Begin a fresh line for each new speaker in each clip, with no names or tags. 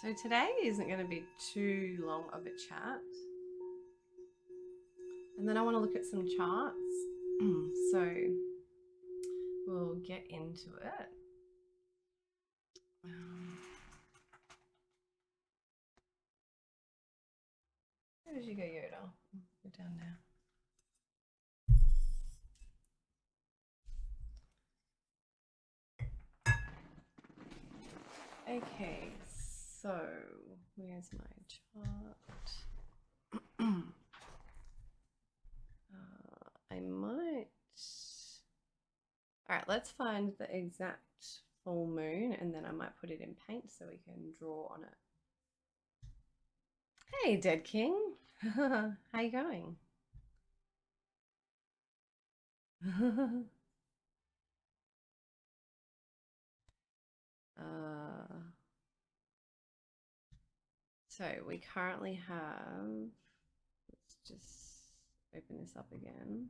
So today isn't going to be too long of a chat. And then I want to look at some charts. So we'll get into it. Where did you go, Yoda? Go down now. Okay, so where's my chart? I might. All right, let's find the exact full moon and then I might put it in paint so we can draw on it. Hey, Dead King. How you going? uh, so we currently have, let's just open this up again.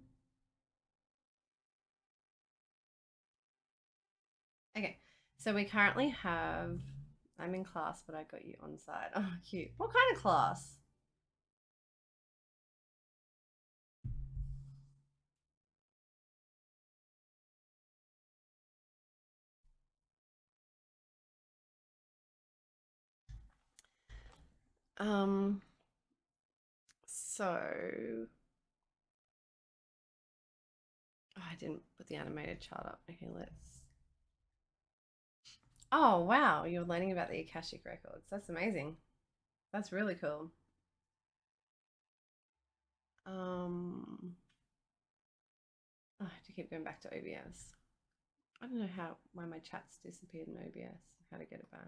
Okay, so we currently have, I'm in class, but I got you on side. Oh, cute. What kind of class? Um, so I didn't put the animated chart up. Okay, let's. Oh, wow, you're learning about the Akashic records. That's amazing. That's really cool. I have to keep going back to OBS. I don't know why my chat's disappeared in OBS. How to get it back.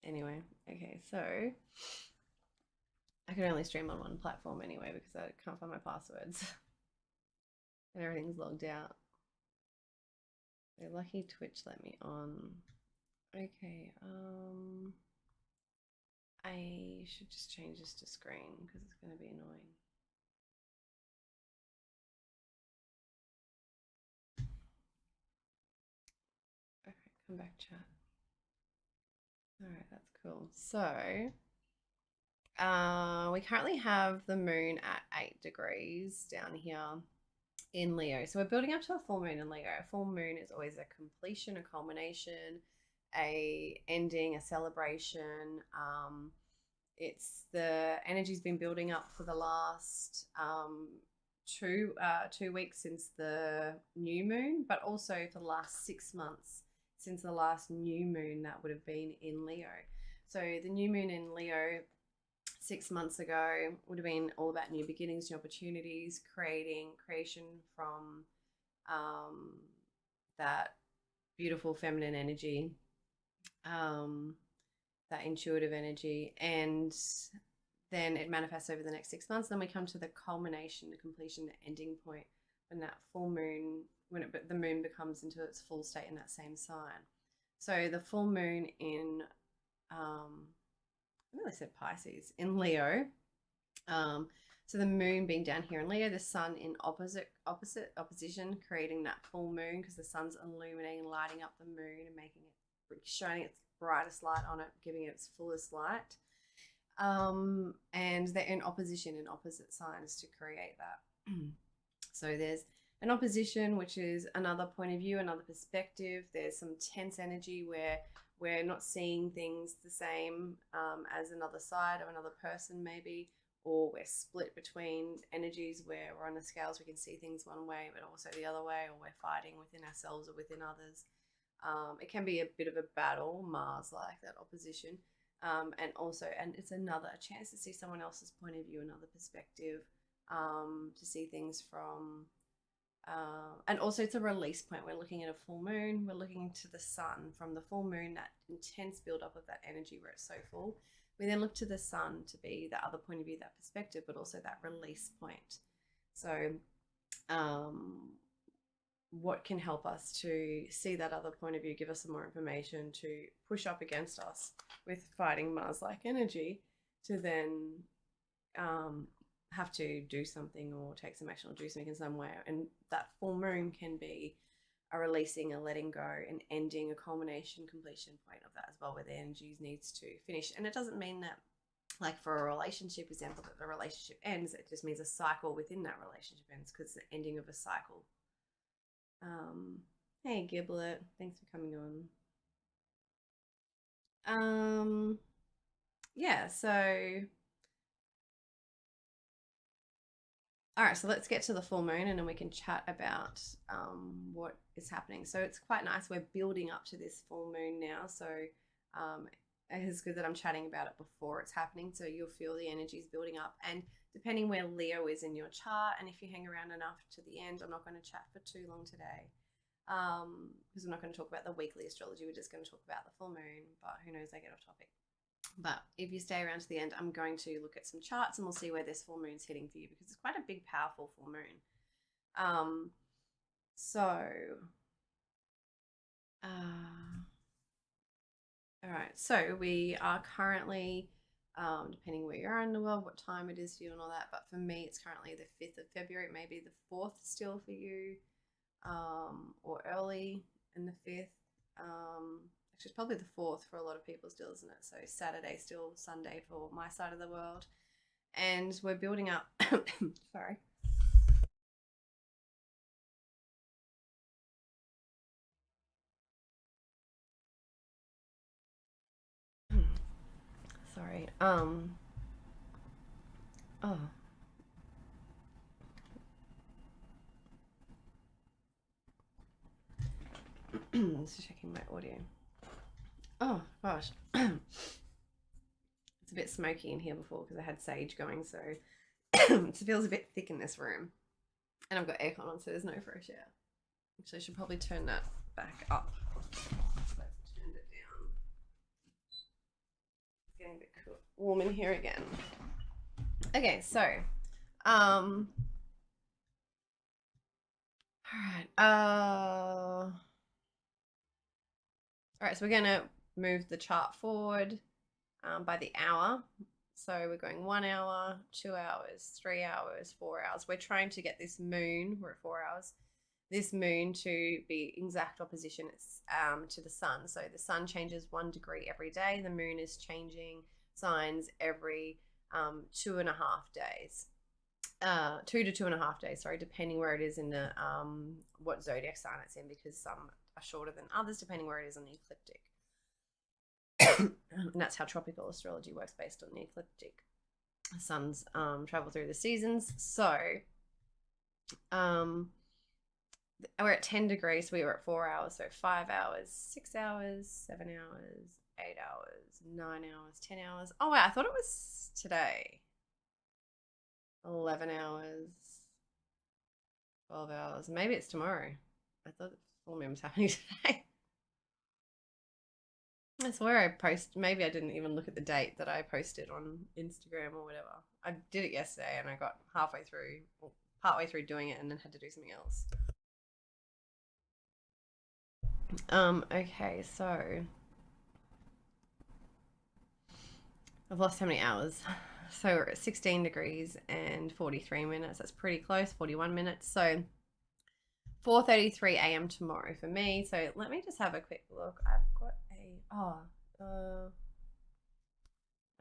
Anyway, okay, so I can only stream on one platform anyway because I can't find my passwords and everything's logged out. They're lucky Twitch let me on. Okay, I should just change this to screen because it's going to be annoying. Okay, come back, chat. All right, that's cool. So we currently have the moon at 8 degrees down here in Leo. So we're building up to a full moon in Leo. A full moon is always a completion, a culmination, a ending, a celebration. It's the energy's been building up for the last 2 weeks since the new moon, but also for the last 6 months since the last new moon that would have been in Leo. So the new moon in Leo 6 months ago would have been all about new beginnings, new opportunities, creation from that beautiful feminine energy, that intuitive energy, and then it manifests over the next 6 months. Then we come to the culmination, the completion, the ending point when that full moon, the moon becomes into its full state in that same sign. So the full moon in I nearly said Pisces, in Leo. So the moon being down here in Leo, the sun in opposition, creating that full moon because the sun's illuminating, lighting up the moon and making it, shining its brightest light on it, giving it its fullest light. And they're in opposition in opposite signs to create that. So there's an opposition, which is another point of view, another perspective. There's some tense energy where we're not seeing things the same as another side or another person maybe, or we're split between energies where we're on the scales, we can see things one way but also the other way, or we're fighting within ourselves or within others. It can be a bit of a battle, Mars like, that opposition. And it's a chance to see someone else's point of view, another perspective, to see things from and also it's a release point. We're looking at a full moon, we're looking to the sun from the full moon, that intense build-up of that energy where it's so full. We then look to the sun to be the other point of view, that perspective, but also that release point. So what can help us to see that other point of view, give us some more information to push up against us with fighting Mars-like energy, to then have to do something or take some action or do something in some way. And that full moon can be a releasing, a letting go, an ending, a culmination, completion point of that as well, where the energy needs to finish. And it doesn't mean that, like for a relationship example, that the relationship ends. It just means a cycle within that relationship ends, because it's the ending of a cycle. Hey Giblet, thanks for coming on. Yeah, so all right, so let's get to the full moon and then we can chat about what is happening. So it's quite nice. We're building up to this full moon now. So it's good that I'm chatting about it before it's happening. So you'll feel the energies building up. And depending where Leo is in your chart, and if you hang around enough to the end, I'm not going to chat for too long today, because I'm not going to talk about the weekly astrology. We're just going to talk about the full moon. But who knows, I get off topic. But if you stay around to the end, I'm going to look at some charts and we'll see where this full moon's hitting for you, because it's quite a big, powerful full moon. All right. So we are currently, depending where you are in the world, what time it is for you and all that. But for me, it's currently the 5th of February. It may be the 4th still for you, or early in the 5th. Actually, it's probably the 4th for a lot of people still, isn't it? So Saturday still, Sunday for my side of the world. And we're building up, sorry. Sorry. Oh. Just checking my audio. Oh gosh. It's a bit smoky in here before because I had sage going, so it feels a bit thick in this room. And I've got aircon on, so there's no fresh air. Actually, I should probably turn that back up. I've turned it down. It's getting a bit cool. Warm in here again. Okay, so all right, so we're gonna move the chart forward by the hour. So we're going 1 hour, 2 hours, 3 hours, 4 hours. We're trying to get this moon, we're at 4 hours, this moon to be exact opposition to the sun. So the sun changes 1 degree every day. The moon is changing signs every 2.5 days. 2 to 2.5 days, sorry, depending where it is in the what zodiac sign it's in, because some are shorter than others depending where it is on the ecliptic. And that's how tropical astrology works, based on the ecliptic. Suns travel through the seasons. So we're at 10 degrees, so we were at 4 hours, so 5 hours, 6 hours, 7 hours, 8 hours, 9 hours, 10 hours. Oh wow, I thought it was today. 11 hours, 12 hours. Maybe it's tomorrow. I thought the full moon was happening today. I swear I maybe I didn't even look at the date that I posted on Instagram or whatever. I did it yesterday and I got partway through doing it and then had to do something else. Okay, so I've lost how many hours? So we're at 16 degrees and 43 minutes. That's pretty close, 41 minutes. So 4:33 a.m. tomorrow for me. So let me just have a quick look. I've got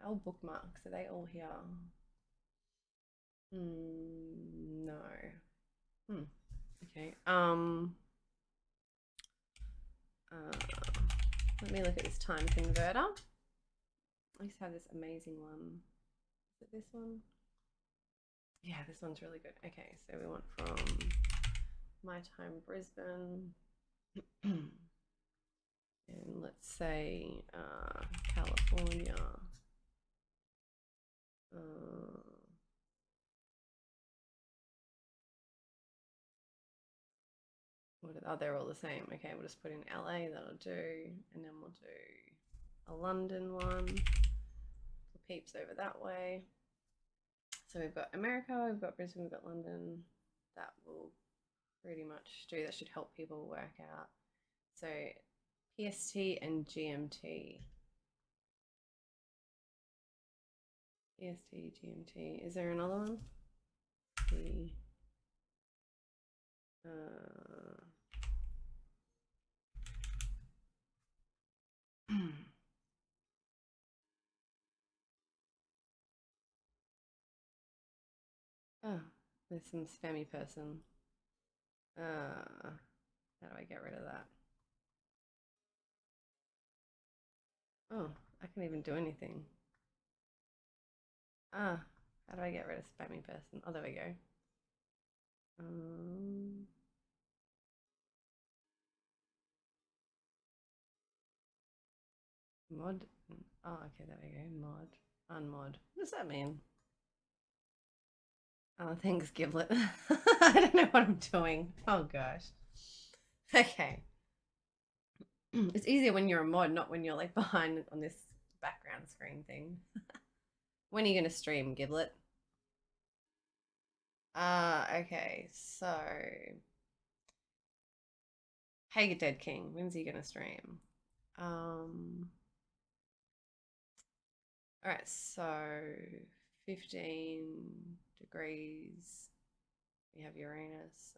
old bookmarks. Are they all here? No. Okay. Let me look at this time converter. I used to have this amazing one. Is it this one? Yeah, this one's really good. Okay, so we want from my time Brisbane, and let's say California. They're all the same. Okay, we'll just put in LA, that'll do, and then we'll do a London one. The peeps over that way. So we've got America, we've got Brisbane, we've got London. That will pretty much do. That should help people work out. So PST and GMT. PST, GMT. Is there another one? P. Oh, there's some spammy person. How do I get rid of that? Oh, I can't even do anything. How do I get rid of spammy person? Oh, there we go. Mod. Oh, okay, there we go. Mod. Unmod. What does that mean? Oh, thanks, Giblet. I don't know what I'm doing. Oh, gosh. Okay. It's easier when you're a mod, not when you're like behind on this background screen thing. When are you going to stream, Giblet? Okay, so. Hey, Dead King, when's he going to stream? All right, so 15 degrees. We have Uranus.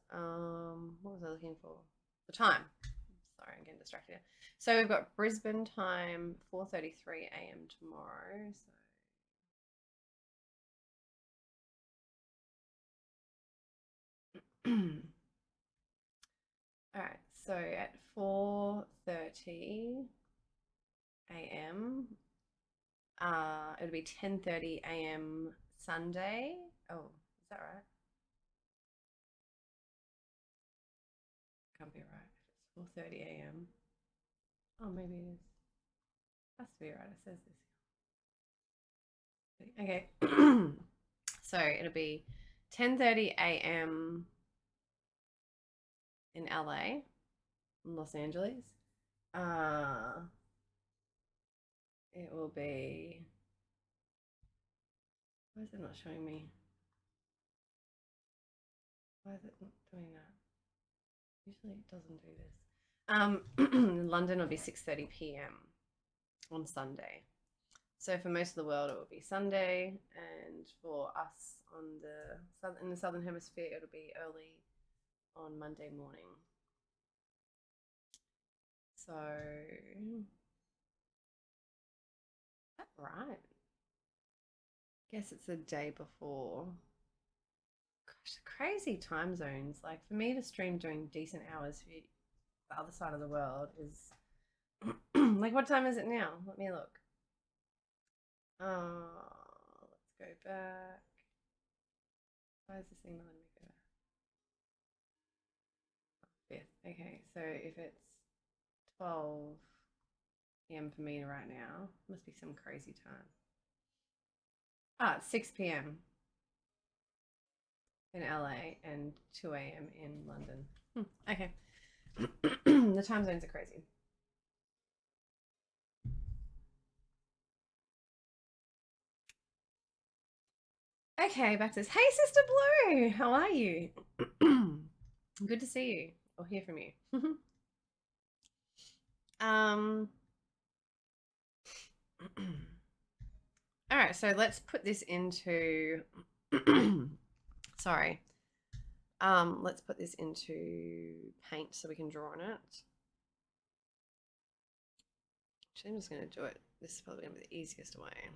What was I looking for? The time. Sorry, I'm getting distracted here. So we've got Brisbane time, 4:33 a.m. tomorrow. So all right, so at 4:30 a.m. It'll be 10:30 a.m. Sunday. Oh, is that right? Can't be right. It's 4:30 a.m. Oh, maybe it is. Has to be right. It says this. Okay. So it'll be 10:30 a.m. in LA, in Los Angeles. It will be. Why is it not showing me? Why is it not doing that? Usually it doesn't do this. London will be 6:30 p.m. on Sunday. So for most of the world, it will be Sunday, and for us in the southern hemisphere, it'll be early on Monday morning. So, is that right? Guess it's the day before. Gosh, crazy time zones. Like for me to stream during decent hours for the other side of the world is like, what time is it now? Let me look. Let's go back. Why is this thing not letting me go back? Fifth. Okay, so if it's 12 p.m. for me right now, must be some crazy time. It's 6 p.m. in LA and 2 a.m. in London. Okay. The time zones are crazy. Okay, back to this. Hey, Sister Blue, how are you? Good to see you or hear from you. All right, so let's put this into. Sorry. Let's put this into paint so we can draw on it. Actually, I'm just going to do it. This is probably going to be the easiest way.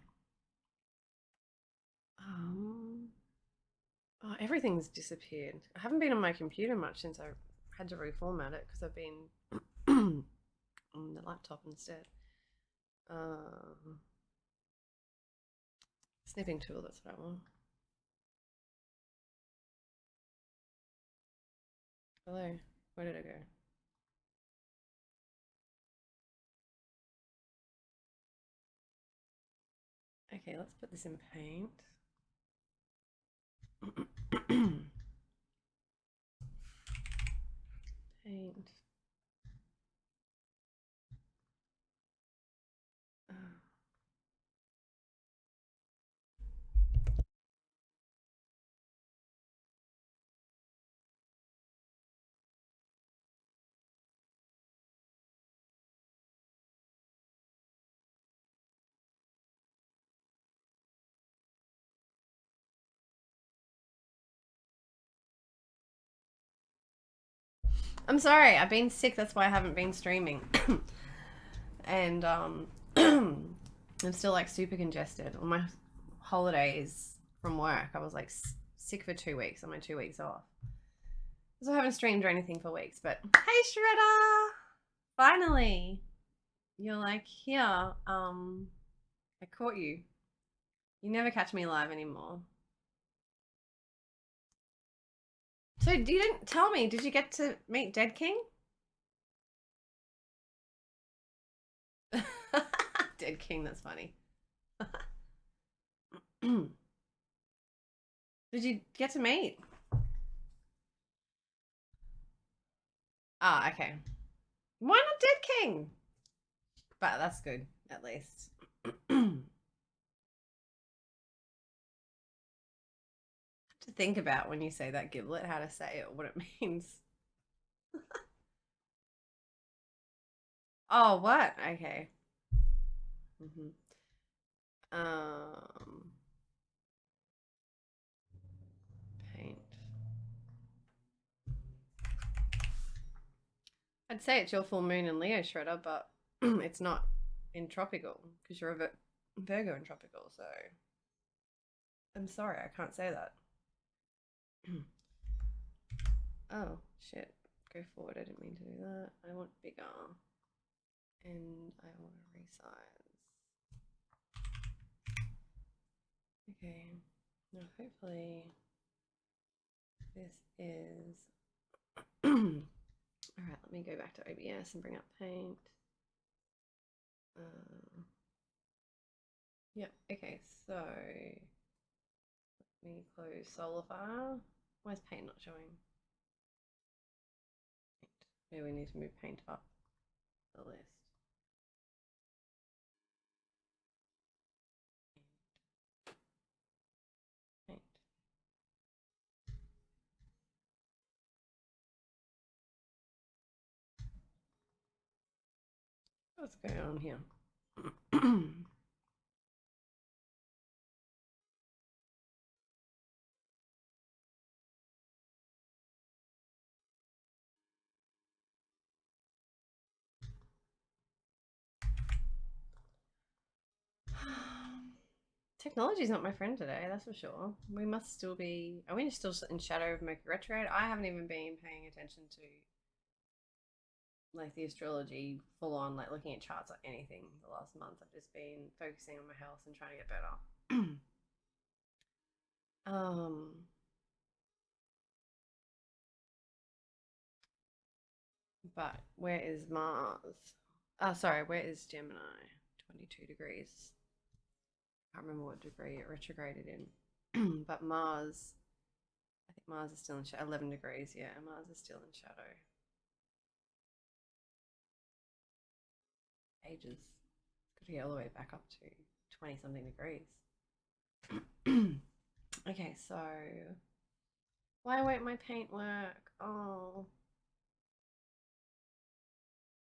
Oh, everything's disappeared. I haven't been on my computer much since I had to reformat it because I've been on the laptop instead. Snipping tool, that's what I want. Hello, where did I go? Okay, let's put this in paint. Paint. I'm sorry, I've been sick, that's why I haven't been streaming. And I'm still like super congested. On my holidays from work, I was like sick for 2 weeks on my 2 weeks off. So I haven't streamed or anything for weeks, but hey Shredder! Finally! You're like, here, I caught you. You never catch me live anymore. So you didn't tell me, did you get to meet Dead King? Dead King, that's funny. Did you get to meet? Ah, okay. Why not Dead King? But that's good, at least. To think about when you say that, Giblet, how to say it, what it means. Oh, what? Okay. Mm-hmm. Paint. I'd say it's your full moon in Leo, Shredder, but it's not in tropical because you're a Virgo in tropical. So I'm sorry, I can't say that. Oh shit! Go forward. I didn't mean to do that. I want bigger, and I want to resize. Okay. Now hopefully this is. All right, let me go back to OBS and bring up paint. Yep, okay, so let me close solar file. Why is paint not showing? Maybe we need to move paint up the list. Paint. What's going on here? Technology's not my friend today, that's for sure. We must still be. Are we still in shadow of Mercury retrograde? I haven't even been paying attention to like the astrology full on, like looking at charts or anything the last month. I've just been focusing on my health and trying to get better. But where is Mars? Oh, sorry, where is Gemini? 22 degrees. I can't remember what degree it retrograded in. But Mars, I think Mars is still in shadow. 11 degrees, yeah, Mars is still in shadow. Ages. Could get all the way back up to 20 something degrees. Okay, so why won't my paint work? Oh.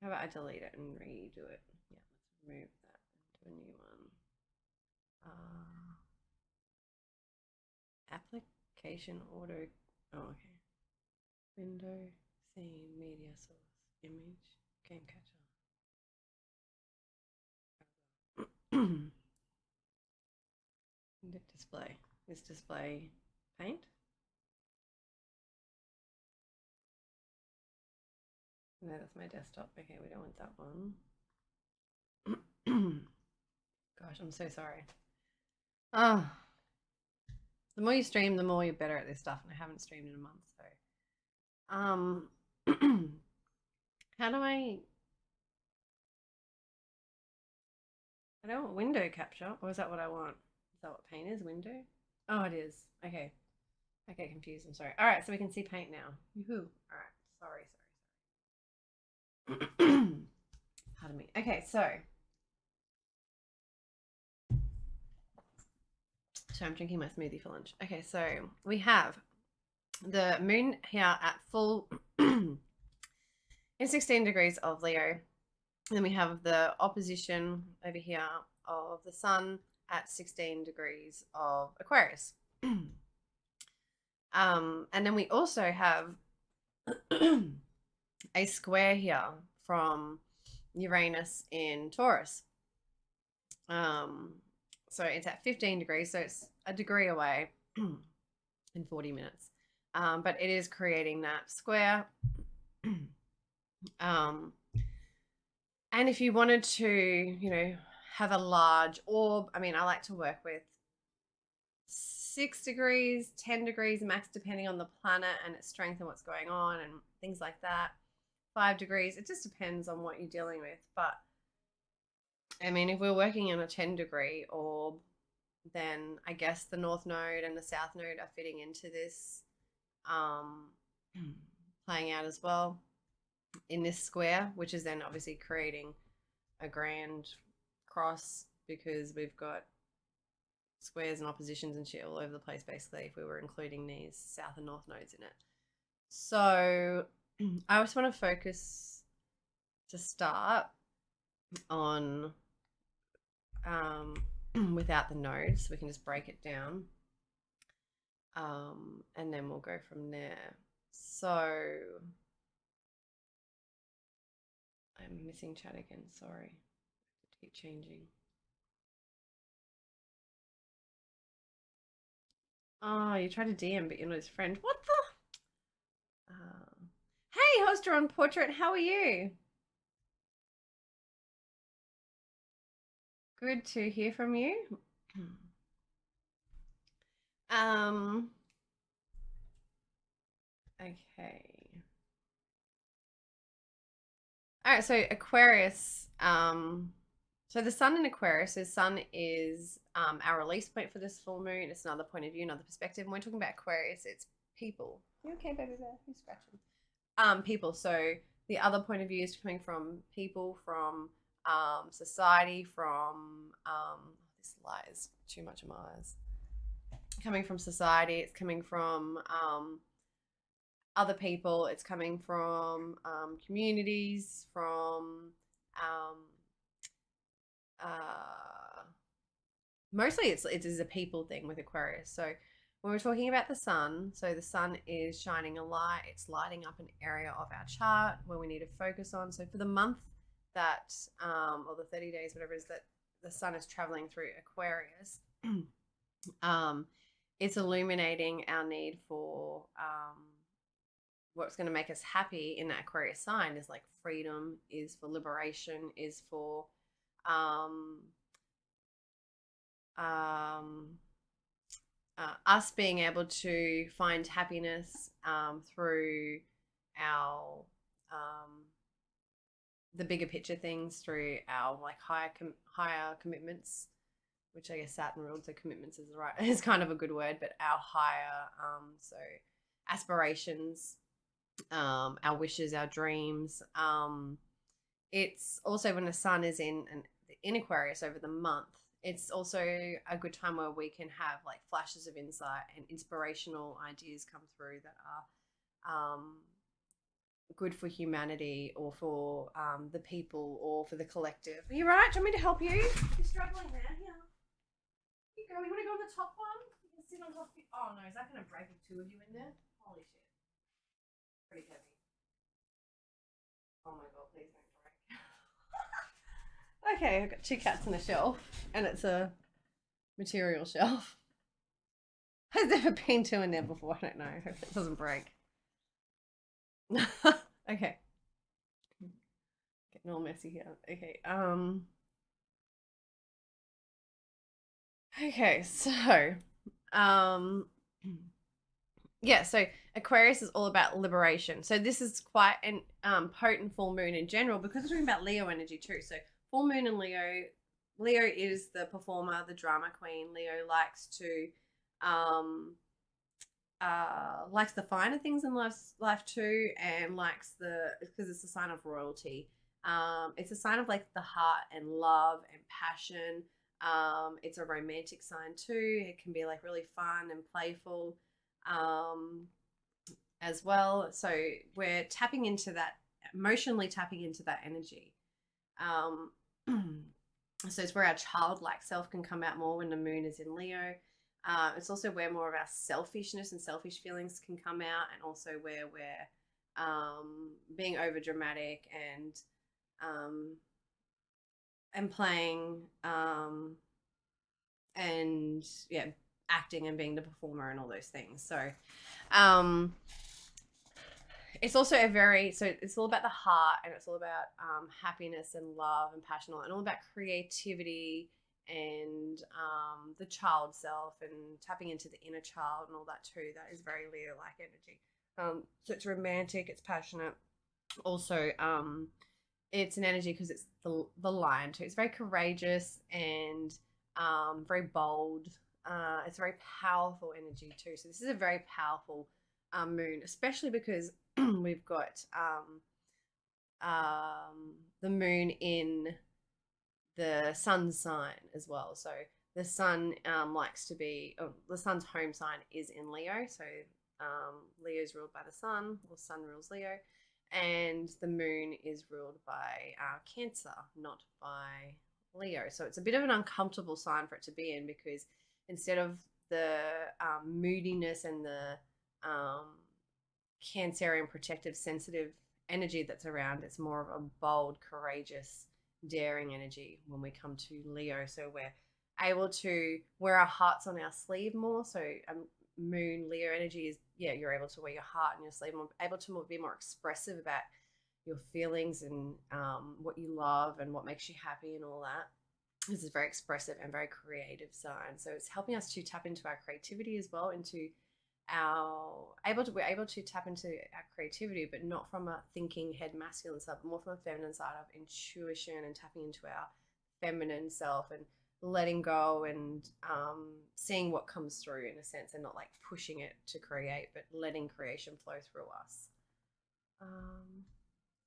How about I delete it and redo it? Yeah, let's remove that and do a new one. Application auto. Oh, okay. Window, scene, media source, image, game catcher. Display. Is display paint? No, that's my desktop. Okay, we don't want that one. Gosh, I'm so sorry. Oh, the more you stream, the more you're better at this stuff, and I haven't streamed in a month, so. How do I don't want window capture, or is that what I want? Is that what paint is? Window? Oh, it is. Okay. I get confused. I'm sorry. All right, so we can see paint now. Woohoo! All right. Sorry. Pardon me. Okay, so I'm drinking my smoothie for lunch. Okay, so we have the moon here at full in 16 degrees of Leo. And then we have the opposition over here of the sun at 16 degrees of Aquarius. And then we also have a square here from Uranus in Taurus. So it's at 15 degrees, so it's a degree away in 40 minutes. But it is creating that square. um, and if you wanted to, have a large orb, I mean, I like to work with 6 degrees, 10 degrees max, depending on the planet and its strength and what's going on and things like that. 5 degrees, it just depends on what you're dealing with. But I mean, if we're working in a 10-degree orb, then I guess the North Node and the South Node are fitting into this, playing out as well in this square, which is then obviously creating a grand cross because we've got squares and oppositions and shit all over the place, basically, if we were including these South and North nodes in it. So I just want to focus to start on without the nodes, so we can just break it down, and then we'll go from there. So I'm missing chat again, sorry. Keep changing. Oh, you tried to DM, but you're not his friend. What the? Hey, host on portrait, how are you? Good to hear from you. Okay. All right, so Aquarius, so the sun in Aquarius, the sun is our release point for this full moon. It's another point of view, another perspective. When we're talking about Aquarius, it's people. You okay, baby bear? Who's scratching? People. So the other point of view is coming from people, from society, from this light is too much of my eyes. Coming from society, it's coming from other people, it's coming from communities, from mostly it is a people thing with Aquarius. So when we're talking about the sun, so the sun is shining a light, it's lighting up an area of our chart where we need to focus on. So for the month that, or the 30 days, whatever it is, that the sun is traveling through Aquarius, it's illuminating our need for what's going to make us happy in that Aquarius sign is like freedom, is for liberation, is for us being able to find happiness through our the bigger picture things, through our like higher commitments, which I guess Saturn ruled, so commitments is right is kind of a good word, but our higher so aspirations, our wishes, our dreams. It's also when the sun is in Aquarius over the month, it's also a good time where we can have like flashes of insight and inspirational ideas come through that are good for humanity or for the people or for the collective. Are you right? Do you want me to help you? You're struggling there. Yeah. You go. You want to go on the top one? You can sit on top. Oh no, is that going to break with two of you in there? Holy shit. Pretty heavy. Oh my god, please don't break. Okay, I've got 2 cats on a shelf, and it's a material shelf. Has never been 2 in there before. I don't know. I hope it doesn't break. Okay. Getting all messy here. Okay. Okay, so yeah, so Aquarius is all about liberation. So this is quite an potent full moon in general because we're talking about Leo energy too. So full moon in Leo, Leo is the performer, the drama queen. Leo likes to likes the finer things in life too, and likes because it's a sign of royalty. It's a sign of like the heart and love and passion. It's a romantic sign too. It can be like really fun and playful as well. So we're tapping into that, emotionally tapping into that energy. So it's where our childlike self can come out more when the moon is in Leo. It's also where more of our selfishness and selfish feelings can come out, and also where we're being over dramatic and playing and yeah, acting and being the performer and all those things. So um, it's also it's all about the heart, and it's all about happiness and love and passion, and all about creativity and the child self and tapping into the inner child and all that too. That is very Leo like energy. So it's romantic, it's passionate. Also, it's an energy because it's the lion too. It's very courageous and very bold. It's a very powerful energy too. So this is a very powerful moon, especially because we've got the moon in the sun sign as well. So the sun likes to be, the sun's home sign is in Leo. So Leo's ruled by the sun, or sun rules Leo. And the moon is ruled by Cancer, not by Leo. So it's a bit of an uncomfortable sign for it to be in, because instead of the moodiness and the Cancerian protective, sensitive energy that's around, it's more of a bold, courageous, daring energy when we come to Leo. So we're able to wear our hearts on our sleeve more. So moon Leo energy is, yeah, you're able to wear your heart on your sleeve, and able to be more expressive about your feelings and what you love and what makes you happy and all that. This is very expressive and very creative sign. So it's helping us to tap into our creativity as well, into we're able to tap into our creativity, but not from a thinking head masculine side, but more from a feminine side of intuition and tapping into our feminine self and letting go and seeing what comes through, in a sense, and not like pushing it to create, but letting creation flow through us.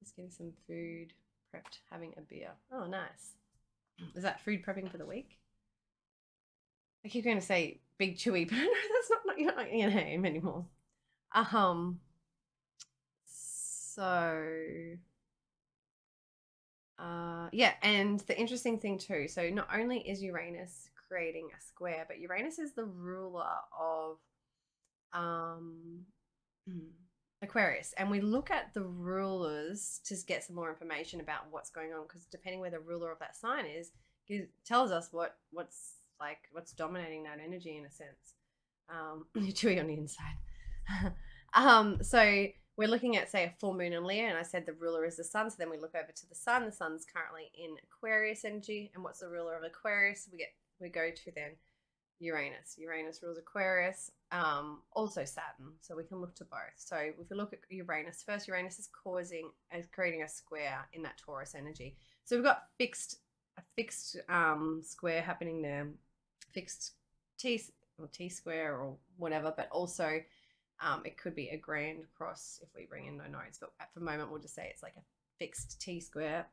Just getting some food prepped, having a beer. Oh, nice. Is that food prepping for the week? I keep going to say big chewy, but no, that's not you're not your name anymore. So yeah, and the interesting thing too, so not only is Uranus creating a square, but Uranus is the ruler of Aquarius, and we look at the rulers to get some more information about what's going on, because depending where the ruler of that sign is, it tells us what's dominating that energy, in a sense. You're chewy on the inside. So we're looking at, say, a full moon in Leo, and I said the ruler is the sun. So then we look over to the sun. The sun's currently in Aquarius energy, and what's the ruler of Aquarius? We go to then Uranus. Uranus rules Aquarius, also Saturn. So we can look to both. So if we look at Uranus first, Uranus is creating a square in that Taurus energy. So we've got a fixed square happening there, fixed T square or whatever, but also it could be a grand cross if we bring in no nodes, but at the moment we'll just say it's like a fixed T square.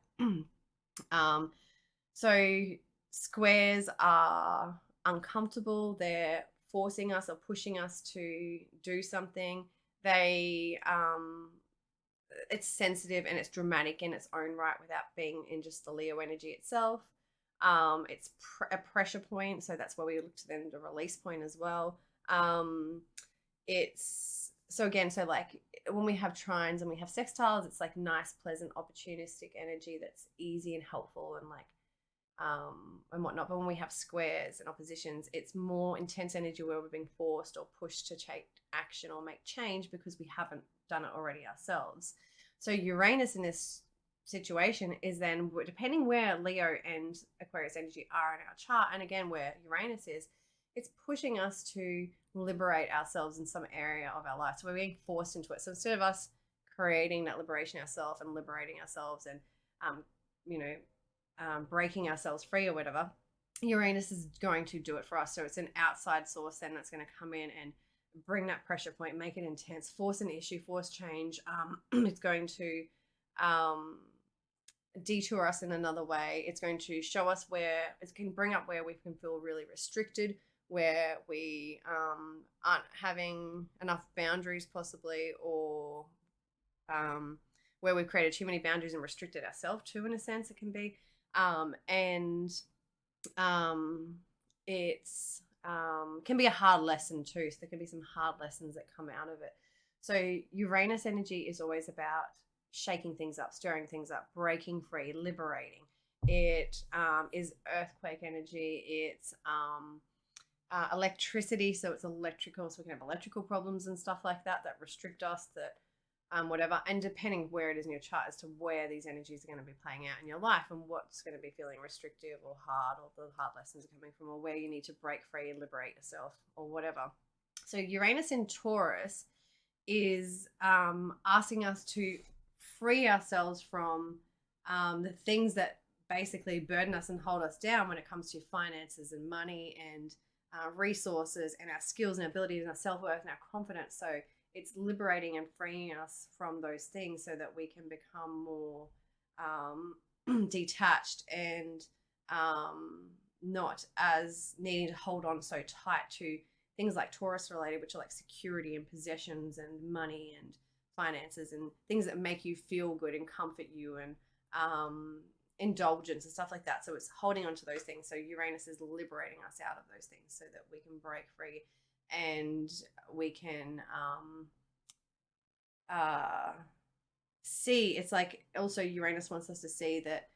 So squares are uncomfortable. They're forcing us or pushing us to do something. It's sensitive and it's dramatic in its own right without being in just the Leo energy itself. It's a pressure point, so that's where we look to then the release point as well. So like when we have trines and we have sextiles, it's like nice, pleasant, opportunistic energy that's easy and helpful and like and whatnot. But when we have squares and oppositions, it's more intense energy where we're being forced or pushed to take action or make change because we haven't done it already ourselves. So Uranus in this situation is then, depending where Leo and Aquarius energy are in our chart, and again where Uranus is, it's pushing us to liberate ourselves in some area of our life. So we're being forced into it. So instead of us creating that liberation ourselves and liberating ourselves and breaking ourselves free or whatever, Uranus is going to do it for us. So it's an outside source then that's going to come in and bring that pressure point, make it intense, force an issue, force change. It's going to detour us in another way. It's going to show us where it can bring up where we can feel really restricted, where we aren't having enough boundaries possibly, or where we've created too many boundaries and restricted ourselves too, in a sense it can be. It's can be a hard lesson too. So there can be some hard lessons that come out of it. So Uranus energy is always about shaking things up, stirring things up, breaking free, liberating. It is earthquake energy. It's electricity, so it's electrical. So we can have electrical problems and stuff like that that restrict us, that whatever. And depending where it is in your chart as to where these energies are going to be playing out in your life and what's going to be feeling restrictive or hard, or the hard lessons are coming from, or where you need to break free and liberate yourself or whatever. So Uranus in Taurus is asking us to free ourselves from the things that basically burden us and hold us down when it comes to finances and money and resources and our skills and abilities and our self-worth and our confidence. So it's liberating and freeing us from those things so that we can become more detached and not as needing to hold on so tight to things like Taurus related, which are like security and possessions and money and finances and things that make you feel good and comfort you, and indulgence and stuff like that. So it's holding on to those things. So Uranus is liberating us out of those things so that we can break free and we can see. It's like also Uranus wants us to see that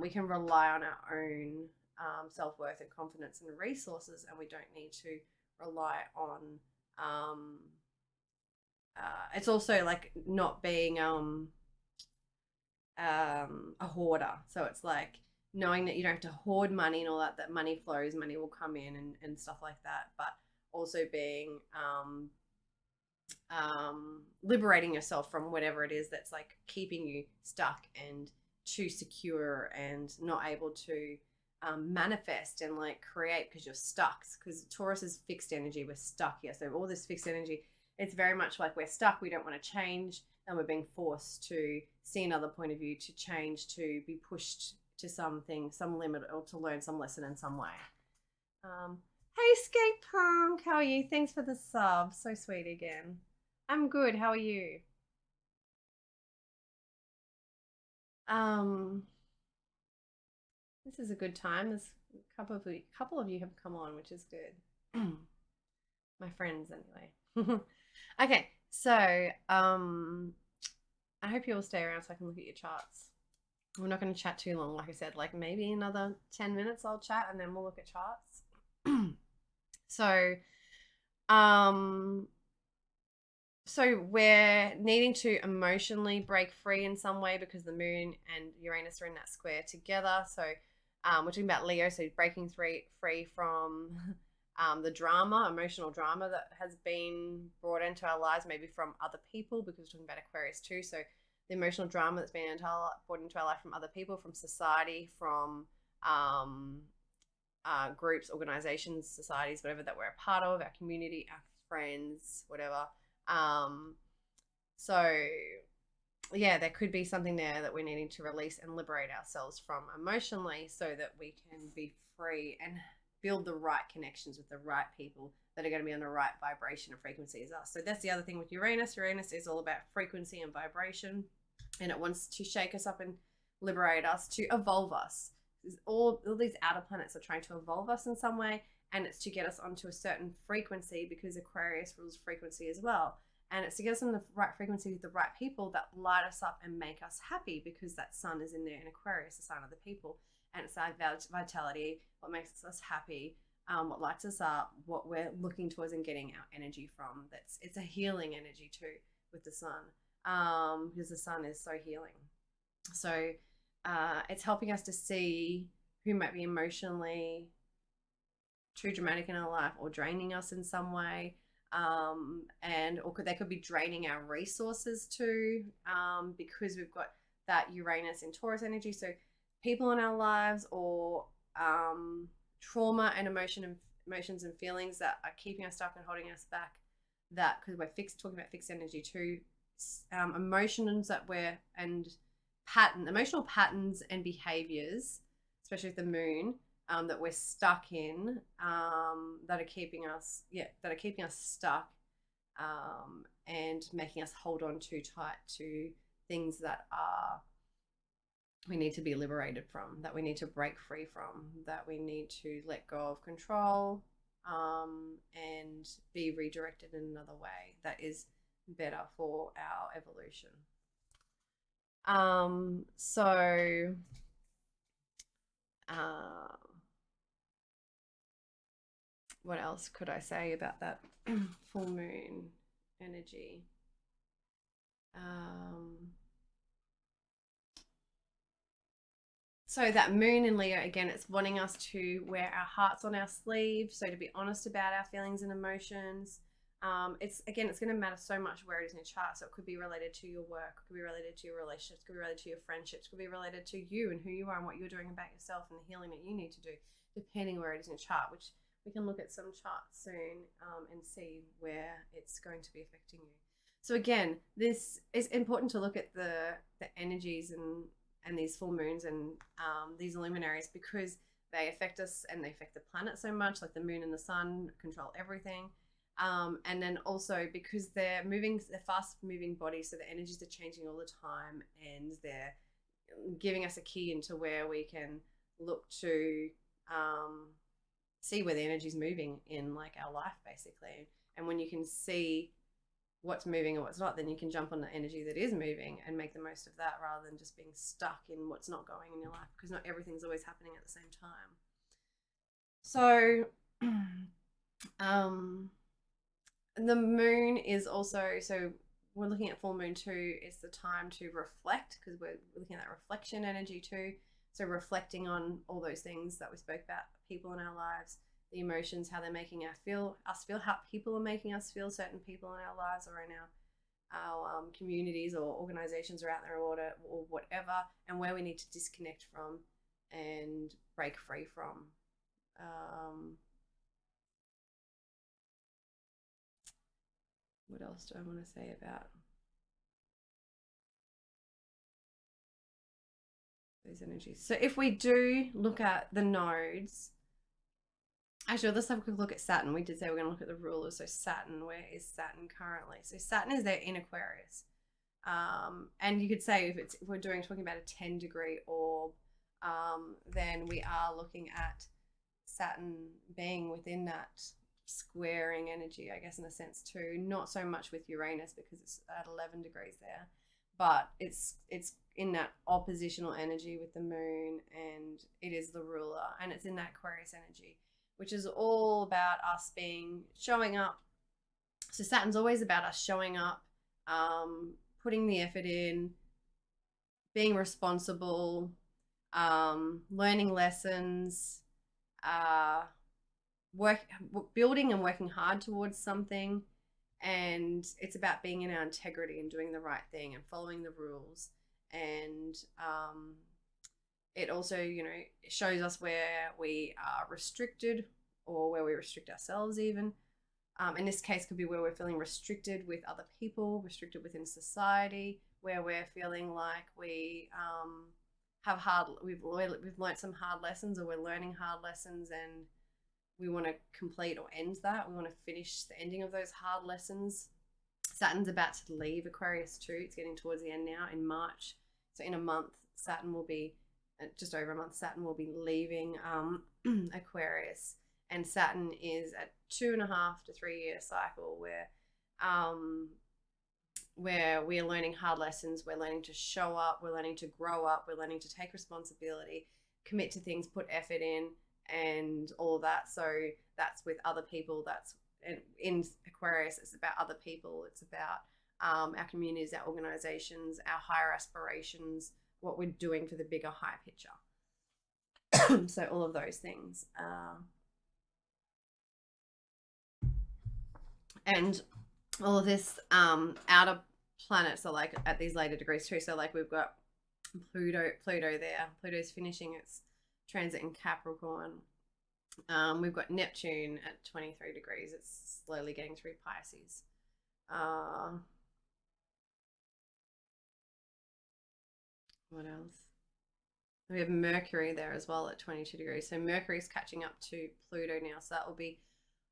we can rely on our own self-worth and confidence and resources, and we don't need to rely on it's also like not being a hoarder. So it's like knowing that you don't have to hoard money and all that, that money flows, money will come in and stuff like that, but also being liberating yourself from whatever it is that's like keeping you stuck and too secure and not able to manifest and like create because you're stuck. Because Taurus is fixed energy, we're stuck here. So all this fixed energy, it's very much like we're stuck, we don't want to change, and we're being forced to see another point of view, to change, to be pushed to something, some limit, or to learn some lesson in some way. Hey Skate Punk, how are you? Thanks for the sub, so sweet again. I'm good, how are you? This is a good time. There's a couple of you have come on, which is good. My friends anyway. Okay, so I hope you all stay around so I can look at your charts. We're not going to chat too long, like I said, like maybe another 10 minutes I'll chat and then we'll look at charts. So we're needing to emotionally break free in some way because the moon and Uranus are in that square together. So we're talking about Leo, so breaking free from the drama, emotional drama that has been brought into our lives, maybe from other people, because we're talking about Aquarius too. So the emotional drama that's been brought into our life from other people, from society, from groups, organizations, societies, whatever that we're a part of, our community, our friends, whatever. So yeah, there could be something there that we're needing to release and liberate ourselves from emotionally so that we can be free and build the right connections with the right people that are going to be on the right vibration and frequency as us. So that's the other thing with Uranus. Uranus is all about frequency and vibration, and it wants to shake us up and liberate us, to evolve us. All these outer planets are trying to evolve us in some way, and it's to get us onto a certain frequency, because Aquarius rules frequency as well. And it's to get us on the right frequency with the right people that light us up and make us happy, because that sun is in there in Aquarius, the sign of the people. And it's our vitality, what makes us happy, what lights us up, what we're looking towards and getting our energy from. It's a healing energy too with the sun, because the sun is so healing. So it's helping us to see who might be emotionally too dramatic in our life or draining us in some way. They could be draining our resources too, because we've got that Uranus in Taurus energy. So people in our lives, or trauma and emotions and feelings that are keeping us stuck and holding us back, that, because we're talking about fixed energy too, emotions that emotional patterns and behaviors, especially with the moon, that we're stuck in, that are keeping us stuck, and making us hold on too tight to things that we need to be liberated from, that we need to break free from, that we need to let go of control, and be redirected in another way that is better for our evolution. So what else could I say about that full moon energy? So that moon in Leo, again, it's wanting us to wear our hearts on our sleeve. So to be honest about our feelings and emotions. It's going to matter so much where it is in your chart. So it could be related to your work, it could be related to your relationships, it could be related to your friendships, it could be related to you and who you are and what you're doing about yourself and the healing that you need to do, depending where it is in your chart, which we can look at some charts soon and see where it's going to be affecting you. So again, this is important to look at the energies and these full moons and these luminaries, because they affect us and they affect the planet so much. Like the moon and the sun control everything. And then also because they're fast moving bodies, so the energies are changing all the time, and they're giving us a key into where we can look to see where the energy is moving in like our life, basically. And when you can see what's moving and what's not, then you can jump on the energy that is moving and make the most of that, rather than just being stuck in what's not going in your life, because not everything's always happening at the same time. So the moon is also, so we're looking at full moon too, it's the time to reflect, because we're looking at that reflection energy too. So reflecting on all those things that we spoke about, people in our lives, the emotions, how they're making us feel, how people are making us feel, certain people in our lives or in our communities or organizations are out there or whatever, and where we need to disconnect from and break free from. What else do I want to say about those energies? So if we do look at the nodes, actually, let's have a quick look at Saturn. We did say we're going to look at the rulers. So Saturn, where is Saturn currently? So Saturn is there in Aquarius. And you could say if we're talking about a 10-degree orb, then we are looking at Saturn being within that squaring energy, I guess, in a sense too. Not so much with Uranus because it's at 11 degrees there, but it's in that oppositional energy with the moon, and it is the ruler, and it's in that Aquarius energy, which is all about us showing up. So Saturn's always about us showing up, putting the effort in, being responsible, learning lessons, building and working hard towards something. And it's about being in our integrity and doing the right thing and following the rules. And it also, it shows us where we are restricted or where we restrict ourselves even. In this case, could be where we're feeling restricted with other people, restricted within society, where we're feeling like we've learned some hard lessons, or we're learning hard lessons, and we want to complete or end that. We want to finish the ending of those hard lessons. Saturn's about to leave Aquarius too. It's getting towards the end now in March. So in a month, Saturn will be, just over a month, Saturn will be leaving Aquarius. And Saturn is a 2.5 to 3 year cycle where we are learning hard lessons. We're learning to show up. We're learning to grow up. We're learning to take responsibility, commit to things, put effort in, and all of that. So that's with other people. That's in Aquarius. It's about other people. It's about our communities, our organizations, our higher aspirations, what we're doing for the bigger, higher picture. So all of those things. And all of this outer planets are like at these later degrees too. So like we've got Pluto there. Pluto's finishing its transit in Capricorn. We've got Neptune at 23 degrees. It's slowly getting through Pisces. What else? We have Mercury there as well at 22 degrees. So Mercury's catching up to Pluto now. So that will be,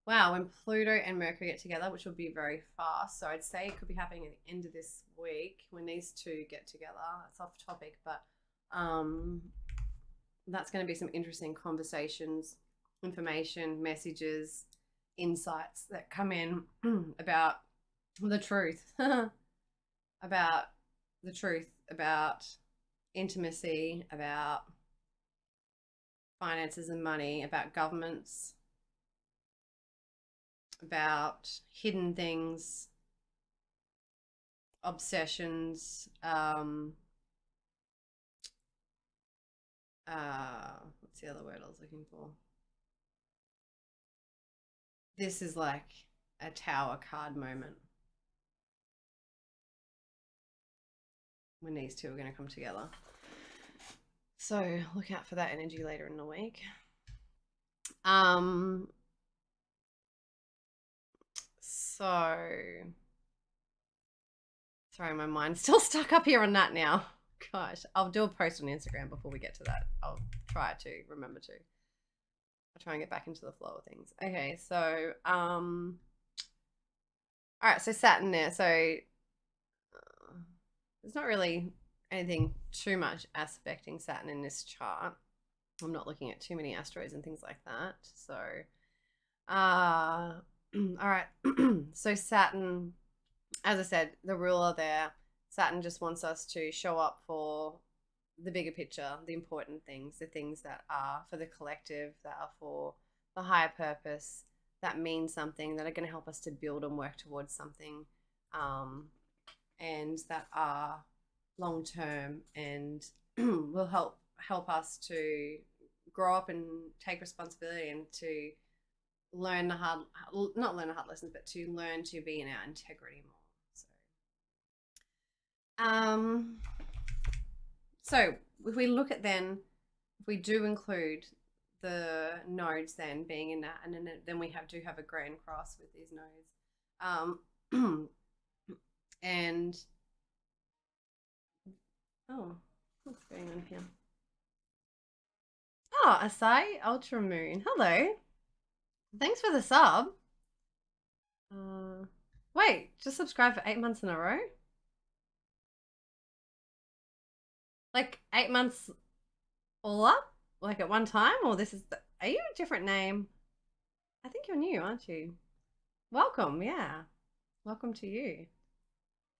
wow, when Pluto and Mercury get together, which will be very fast. So I'd say it could be happening at the end of this week when these two get together. That's off topic, but that's going to be some interesting conversations, information, messages, insights that come in about the truth about the truth about intimacy, about finances and money, about governments, about hidden things, obsessions, what's the other word I was looking for? This is like a tower card moment when these two are going to come together. So look out for that energy later in the week. Sorry, my mind's still stuck up here on that now. Gosh, I'll do a post on Instagram before we get to that. I'll try to remember to. I'll try and get back into the flow of things. Okay, so all right, so Saturn there. So there's not really anything too much aspecting Saturn in this chart. I'm not looking at too many asteroids and things like that. So all right. So Saturn, as I said, the ruler there, Saturn just wants us to show up for the bigger picture, the important things, the things that are for the collective, that are for the higher purpose, that mean something, that are going to help us to build and work towards something, and that are long term and will help us to grow up and take responsibility and to learn the hard, not learn the hard lessons, but to learn to be in our integrity more. So if we look at then, if we do include the nodes then being in that, and then we do have a grand cross with these nodes. And oh, what's going on here? Oh, Asai Ultramoon. Hello. Thanks for the sub. Wait, just subscribe for 8 months in a row? Like 8 months all up? Like at one time? Or this is are you a different name? I think you're new, aren't you? Welcome, yeah. Welcome to you.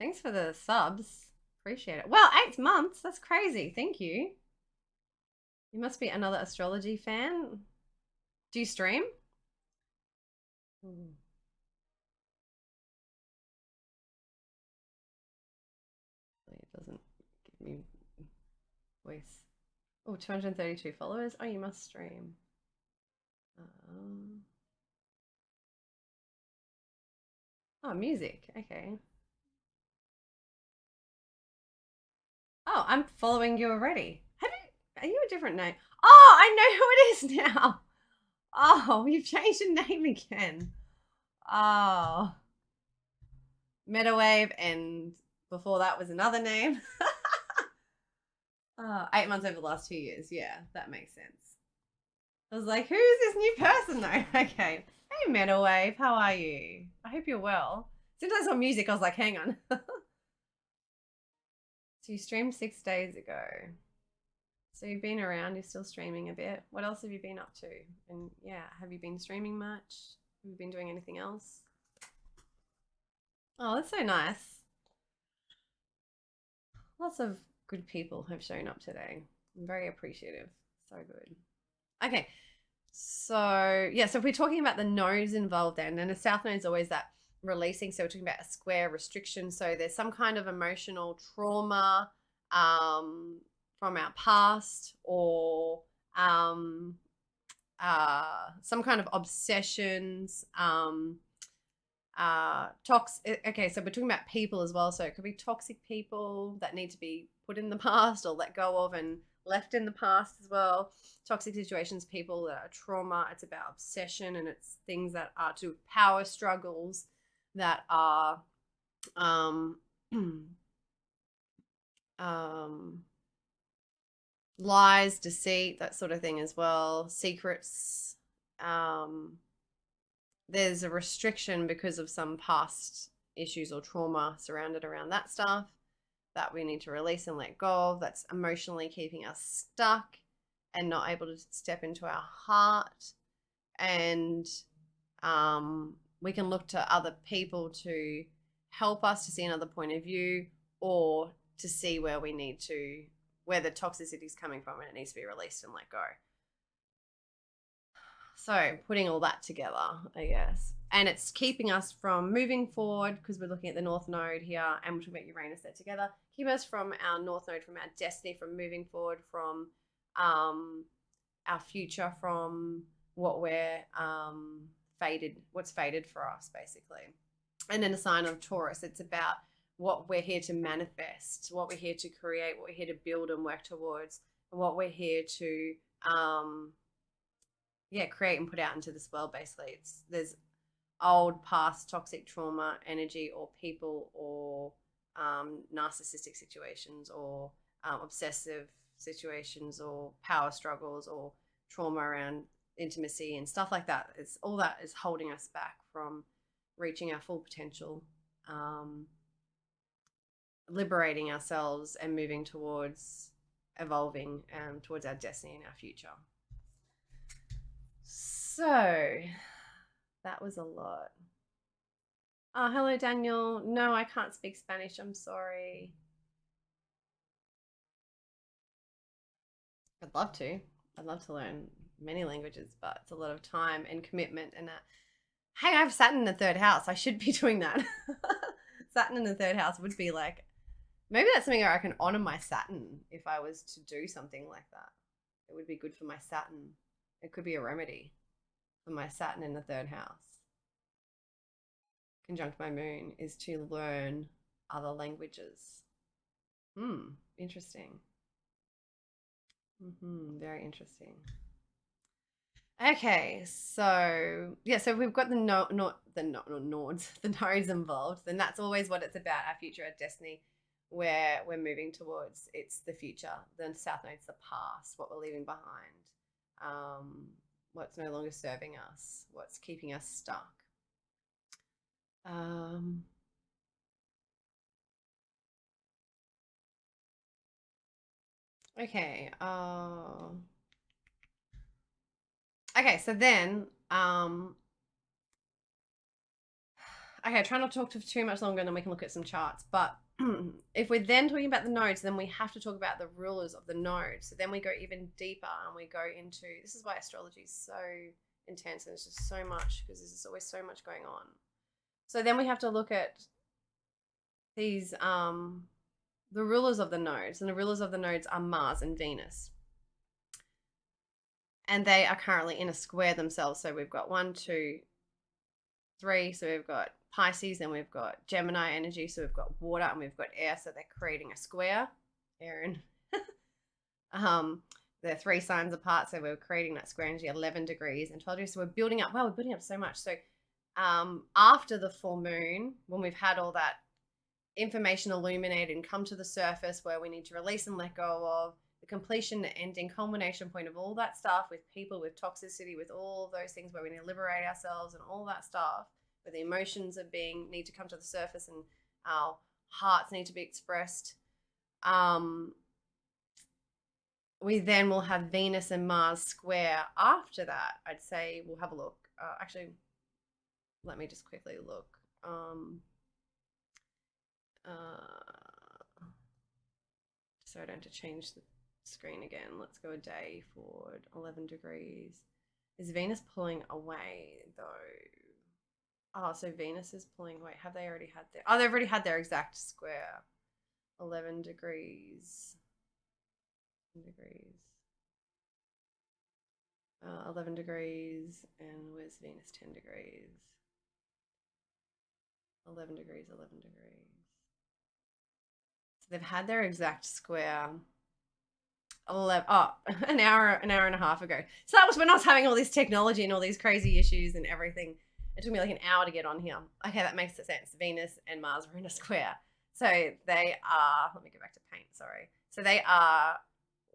Thanks for the subs. Appreciate it. Well, 8 months. That's crazy. Thank you. You must be another astrology fan. Do you stream? It doesn't give me voice. Oh, 232 followers. Oh, you must stream. Oh, music. Okay. Oh, I'm following you already. Are you a different name? Oh, I know who it is now. Oh, you've changed your name again. Oh. Metawave, and before that was another name. 8 months over the last 2 years. Yeah, that makes sense. I was like, who's this new person though? Okay. Hey, Metawave, how are you? I hope you're well. Since I saw music, I was like, hang on. So you streamed 6 days ago. So you've been around, you're still streaming a bit. What else have you been up to? And yeah, have you been streaming much? Have you been doing anything else? Oh, that's so nice. Lots of good people have shown up today. I'm very appreciative. So good. Okay. So yeah, so if we're talking about the nodes involved then, and the south node is always that releasing. So we're talking about a square restriction. So there's some kind of emotional trauma from our past, or some kind of obsessions, okay, so we're talking about people as well. So it could be toxic people that need to be put in the past or let go of and left in the past as well. Toxic situations, people that are trauma. It's about obsession, and it's things that are to power struggles that are lies, deceit, that sort of thing as well. Secrets. There's a restriction because of some past issues or trauma surrounded around that stuff that we need to release and let go of. That's emotionally keeping us stuck and not able to step into our heart. And we can look to other people to help us to see another point of view, or to see where we need to, where the toxicity is coming from and it needs to be released and let go. So putting all that together, I guess. And it's keeping us from moving forward, because we're looking at the North Node here and we're talking about Uranus there together. Keep us from our North Node, from our destiny, from moving forward, from our future, from what we're what's fated for us, basically. And then a sign of Taurus, it's about what we're here to manifest, what we're here to create, what we're here to build and work towards, and what we're here to create and put out into this world, basically. There's old past toxic trauma energy, or people, or narcissistic situations, or obsessive situations, or power struggles, or trauma around intimacy and stuff like that. It's all that is holding us back from reaching our full potential, liberating ourselves and moving towards evolving towards our destiny and our future. So that was a lot. Oh, hello, Daniel. No, I can't speak Spanish. I'm sorry. I'd love to. I'd love to learn many languages, but it's a lot of time and commitment. And hey, I have Saturn in the third house. I should be doing that. Saturn in the third house would be like, maybe that's something where I can honor my Saturn if I was to do something like that. It would be good for my Saturn. It could be a remedy for my Saturn in the third house. Conjunct my moon is to learn other languages. Interesting. Very interesting. Okay, so so we've got the nodes involved. Then that's always what it's about: our future, our destiny, where we're moving towards. It's the future. The South Node's the past, what we're leaving behind, what's no longer serving us, what's keeping us stuck. Okay. Okay, so then, okay, try not to talk too much longer, and then we can look at some charts. But if we're then talking about the nodes, then we have to talk about the rulers of the nodes. So then we go even deeper, and we go into, this is why astrology is so intense, and it's just so much, because there's always so much going on. So then we have to look at these, the rulers of the nodes, and the rulers of the nodes are Mars and Venus. And they are currently in a square themselves. So we've got 1, 2, 3. So we've got Pisces, and we've got Gemini energy. So we've got water and we've got air. So they're creating a square. Aaron. They're 3 signs apart. So we're creating that square energy, 11 degrees and 12 degrees. So we're building up. Wow, we're building up so much. So after the full moon, when we've had all that information illuminated and come to the surface, where we need to release and let go of, the completion, the ending, culmination point of all that stuff, with people, with toxicity, with all those things where we need to liberate ourselves and all that stuff, where the emotions need to come to the surface and our hearts need to be expressed. We then will have Venus and Mars square after that. I'd say we'll have a look. Actually, let me just quickly look. So I don't have to change the screen again. Let's go a day forward. 11 degrees. Is Venus pulling away though? Oh, so Venus is pulling away. Have they already had their... Oh, they've already had their exact square. 11 degrees. 11 degrees. And where's Venus? 10 degrees. 11 degrees, 11 degrees. So they've had their exact square an hour and a half ago. So that was when I was having all this technology and all these crazy issues and everything. It took me like an hour to get on here. Okay, that makes sense. Venus and Mars are in a square. So they are, let me go back to paint, sorry. So they are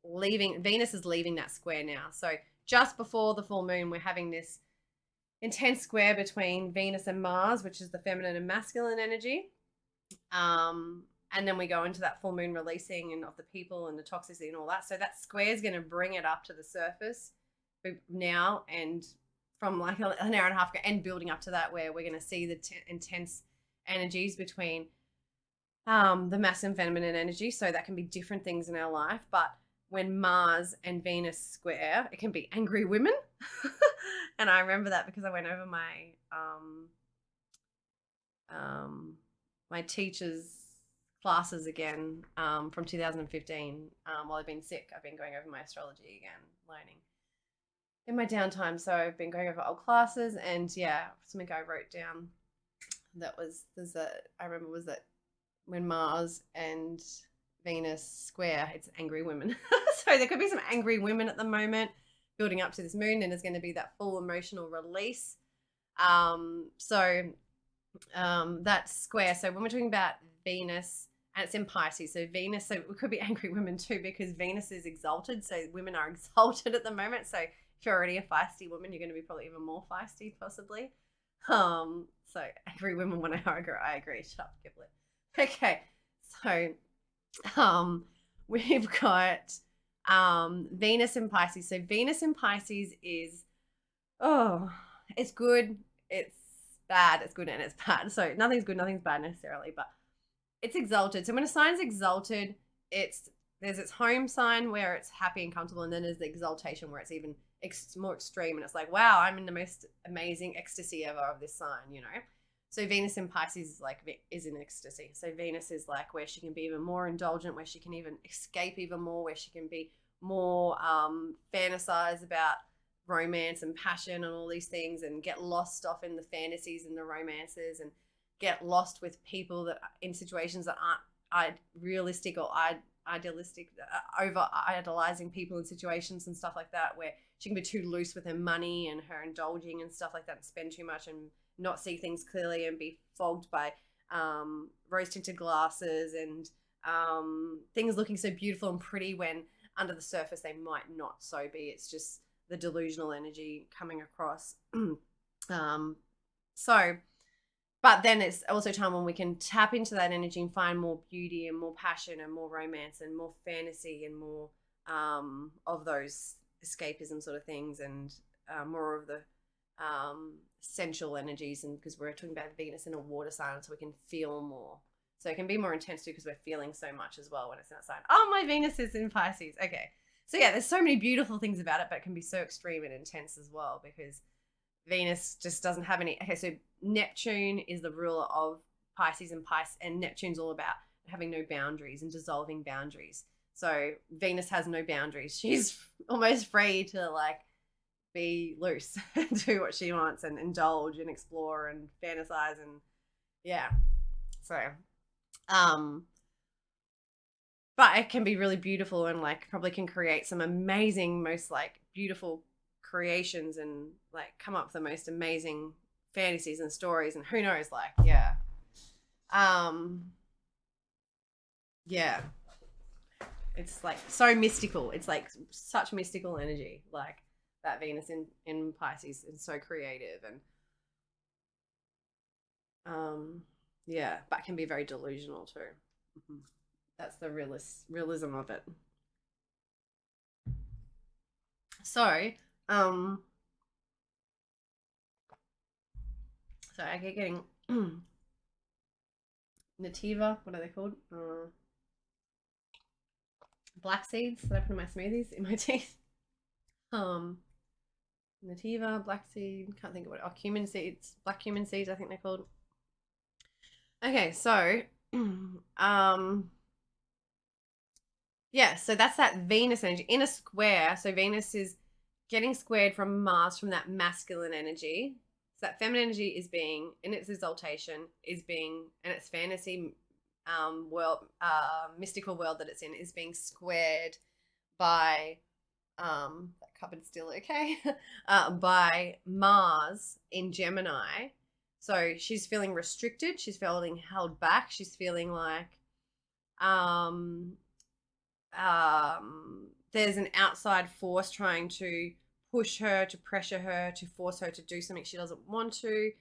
leaving, Venus is leaving that square now. So just before the full moon, we're having this intense square between Venus and Mars, which is the feminine and masculine energy. And then we go into that full moon releasing and of the people and the toxicity and all that. So that square is going to bring it up to the surface now, and from like an hour and a half ago, and building up to that, where we're going to see the intense energies between the masculine and feminine energy. So that can be different things in our life. But when Mars and Venus square, it can be angry women. And I remember that because I went over my teacher's classes again from 2015. While I've been sick, I've been going over my astrology again, learning in my downtime. So I've been going over old classes, and yeah, something I wrote down that was I remember was that when Mars and Venus square, it's angry women. So there could be some angry women at the moment building up to this moon, and there's going to be that full emotional release. That's square. So when we're talking about Venus, and it's in Pisces, so Venus, so it could be angry women too, because Venus is exalted. So women are exalted at the moment. So if you're already a feisty woman, you're going to be probably even more feisty, possibly. So angry women, when I agree. Shut up, Giblet. Okay, so we've got Venus in Pisces. So Venus in Pisces is, it's good, it's bad, it's good, and it's bad. So nothing's good, nothing's bad necessarily, but it's exalted. So when a sign's exalted, there's its home sign where it's happy and comfortable, and then there's the exaltation where it's even more extreme, and it's like, wow, I'm in the most amazing ecstasy ever of this sign, you know. So Venus in Pisces is in ecstasy. So Venus is like where she can be even more indulgent, where she can even escape even more, where she can be more fantasize about romance and passion and all these things, and get lost off in the fantasies and the romances, and get lost with people that in situations that aren't realistic or idealistic, over idolizing people in situations and stuff like that, where she can be too loose with her money and her indulging and stuff like that, and spend too much and not see things clearly, and be fogged by rose tinted glasses and things looking so beautiful and pretty when under the surface they might not so be. It's just the delusional energy coming across. But then it's also a time when we can tap into that energy and find more beauty and more passion and more romance and more fantasy and more of those escapism sort of things, and more of the sensual energies. And because we're talking about Venus in a water sign, so we can feel more. So it can be more intense too, because we're feeling so much as well when it's in that sign. Oh, my Venus is in Pisces. Okay. So yeah, there's so many beautiful things about it, but it can be so extreme and intense as well, because Venus just doesn't have any. Okay, so Neptune is the ruler of Pisces, and Neptune's all about having no boundaries and dissolving boundaries. So Venus has no boundaries. She's almost free to like be loose and do what she wants and indulge and explore and fantasize, and yeah. So but it can be really beautiful, and like probably can create some amazing, most like beautiful creations, and like come up with the most amazing fantasies and stories, and who knows, like yeah, it's like so mystical. It's like such mystical energy, like that Venus in Pisces is so creative, and yeah, but can be very delusional too. Mm-hmm. That's the realism of it. So so I keep getting nativa, what are they called? Black seeds that I put in my smoothies in my teeth. Nativa, black seed, can't think of what. Oh, cumin seeds, black cumin seeds, I think they're called. Okay, so yeah, so that's that Venus energy in a square. So Venus is getting squared from Mars, from that masculine energy. So that feminine energy is being in its exaltation, is being, and its fantasy world, mystical world that it's in, is being squared by that cupboard's still okay. By Mars in Gemini. So she's feeling restricted, she's feeling held back, she's feeling like there's an outside force trying to push her, to pressure her, to force her to do something she doesn't want to,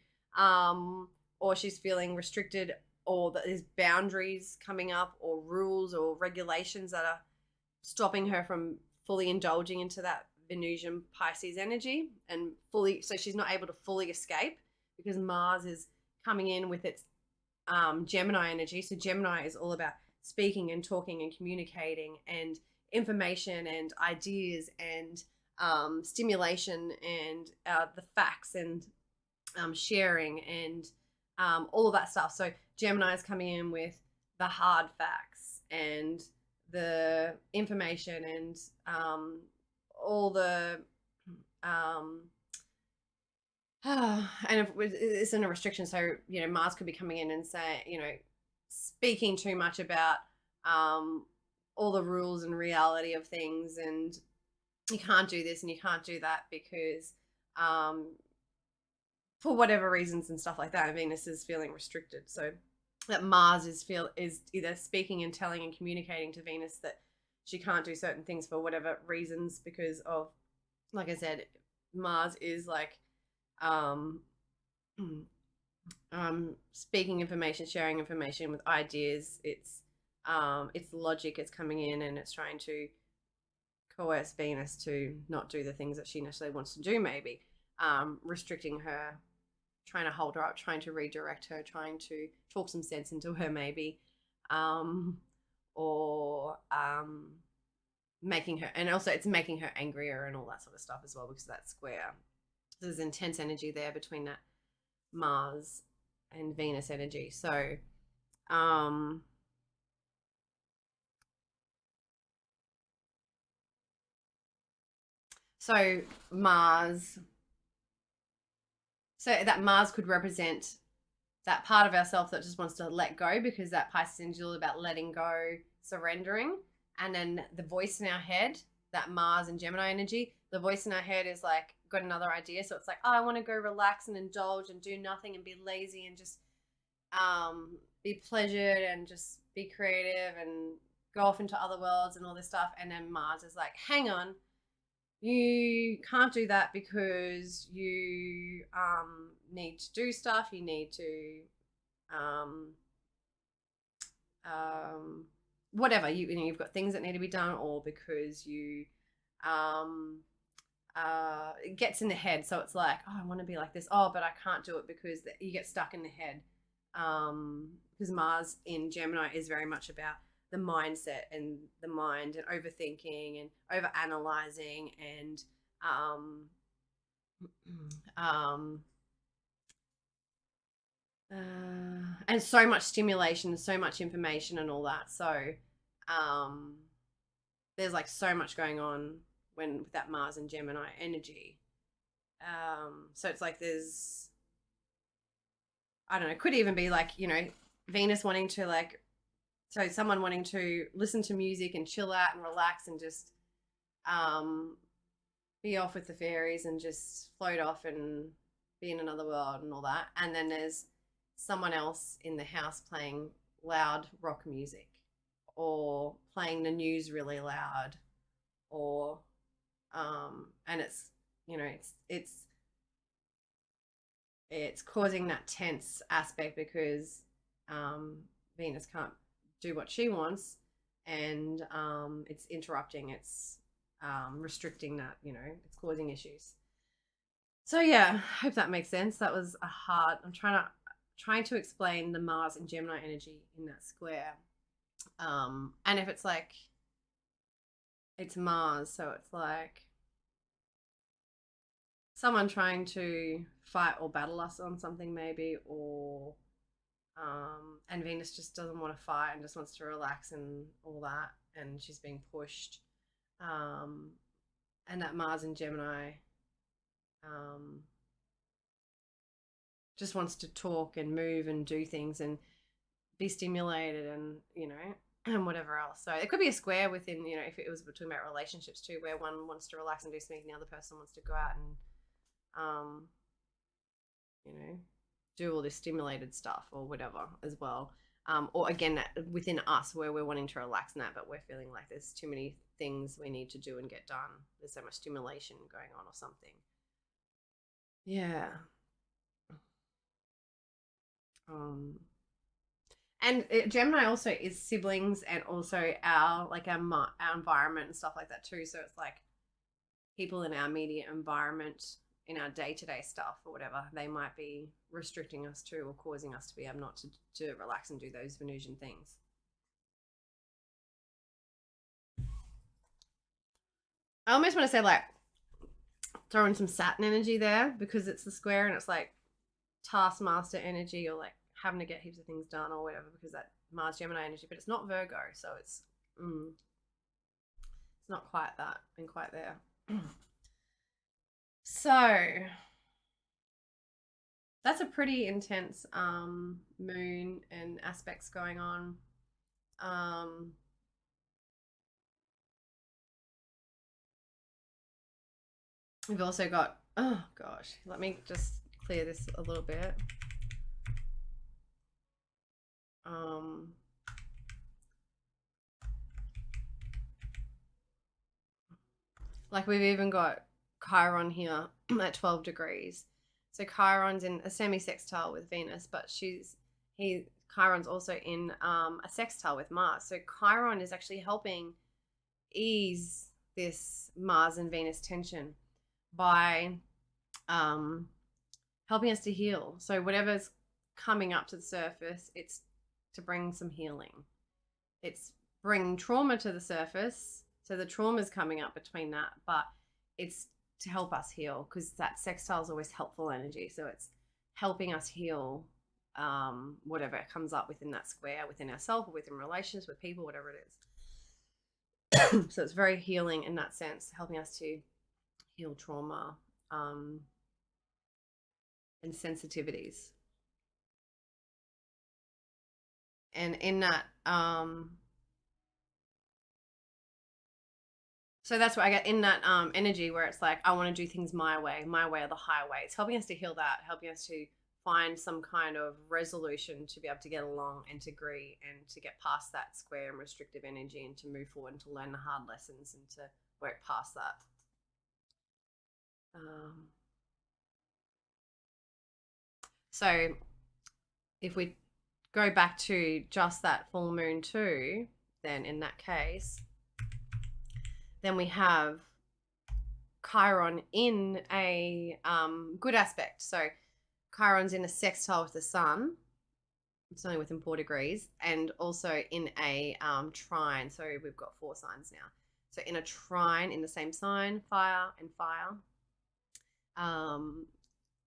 or she's feeling restricted, or that there's boundaries coming up, or rules or regulations that are stopping her from fully indulging into that Venusian Pisces energy, and fully, so she's not able to fully escape, because Mars is coming in with its Gemini energy. So Gemini is all about speaking and talking and communicating and information and ideas and stimulation and the facts and sharing and all of that stuff. So Gemini is coming in with the hard facts and the information and all the um, and if it's in a restriction, so Mars could be coming in and saying, speaking too much about all the rules and reality of things, and you can't do this and you can't do that because for whatever reasons and stuff like that, Venus is feeling restricted. So that Mars is either speaking and telling and communicating to Venus that she can't do certain things for whatever reasons because of, like I said, Mars is like speaking information, sharing information with ideas. It's logic. It's coming in and it's trying to coerce Venus to not do the things that she necessarily wants to do. Maybe restricting her, trying to hold her up, trying to redirect her, trying to talk some sense into her, maybe, or making her, and also it's making her angrier and all that sort of stuff as well because that's square. So there's intense energy there between that Mars and Venus energy. So Mars, so that Mars could represent that part of ourselves that just wants to let go, because that Pisces energy is all about letting go, surrendering. And then the voice in our head, that Mars and Gemini energy, the voice in our head is like got another idea. So it's like, oh, I want to go relax and indulge and do nothing and be lazy and just be pleasured and just be creative and go off into other worlds and all this stuff. And then Mars is like, hang on, you can't do that because you need to do stuff. You need to whatever, you've got things that need to be done, or because you it gets in the head. So it's like, oh, I want to be like this, oh, but I can't do it because you get stuck in the head. Because Mars in Gemini is very much about the mindset and the mind and overthinking and over analyzing and and so much stimulation, so much information and all that. So there's like so much going on with that Mars and Gemini energy. So it's like there's, I don't know, it could even be like, Venus wanting to like, so someone wanting to listen to music and chill out and relax and just be off with the fairies and just float off and be in another world and all that. And then there's someone else in the house playing loud rock music or playing the news really loud, or and it's it's causing that tense aspect because Venus can't do what she wants, and it's interrupting, it's restricting that, it's causing issues. So yeah, I hope that makes sense. That was a hard, I'm trying to explain the Mars and Gemini energy in that square. And if it's like, it's Mars, so it's like someone trying to fight or battle us on something maybe, or and Venus just doesn't want to fight and just wants to relax and all that, and she's being pushed. And that Mars and Gemini just wants to talk and move and do things and be stimulated and, and whatever else. So it could be a square within, if it was talking about relationships too, where one wants to relax and do something and the other person wants to go out and, do all this stimulated stuff or whatever as well. Or again, within us where we're wanting to relax in that, but we're feeling like there's too many things we need to do and get done. There's so much stimulation going on or something. Yeah. And Gemini also is siblings and also our environment and stuff like that too. So it's like people in our immediate environment, in our day-to-day stuff or whatever, they might be restricting us to or causing us to be able not to relax and do those Venusian things. I almost want to say like throw in some Saturn energy there because it's the square and it's like taskmaster energy or like having to get heaps of things done or whatever because that Mars Gemini energy, but it's not Virgo, so it's not quite that and quite there. So that's a pretty intense moon and aspects going on. We've also got, oh gosh, let me just clear this a little bit. Like we've even got Chiron here at 12 degrees. So Chiron's in a semi-sextile with Venus, but Chiron's also in a sextile with Mars. So Chiron is actually helping ease this Mars and Venus tension by helping us to heal. So whatever's coming up to the surface, it's to bring some healing. It's bringing trauma to the surface. So the trauma is coming up between that, but it's to help us heal because that sextile is always helpful energy. So it's helping us heal whatever comes up within that square, within ourselves, or within relations with people, whatever it is. So it's very healing in that sense, helping us to heal trauma and sensitivities. And in that, so that's what I get in that energy where it's like, I want to do things my way or the highway. It's helping us to heal that, helping us to find some kind of resolution to be able to get along and to agree and to get past that square and restrictive energy and to move forward and to learn the hard lessons and to work past that. So if we go back to just that full moon too, then in that case, then we have Chiron in a good aspect. So Chiron's in a sextile with the sun. It's only within 4 degrees, and also in a trine. So we've got 4 signs now. So in a trine in the same sign, fire and fire.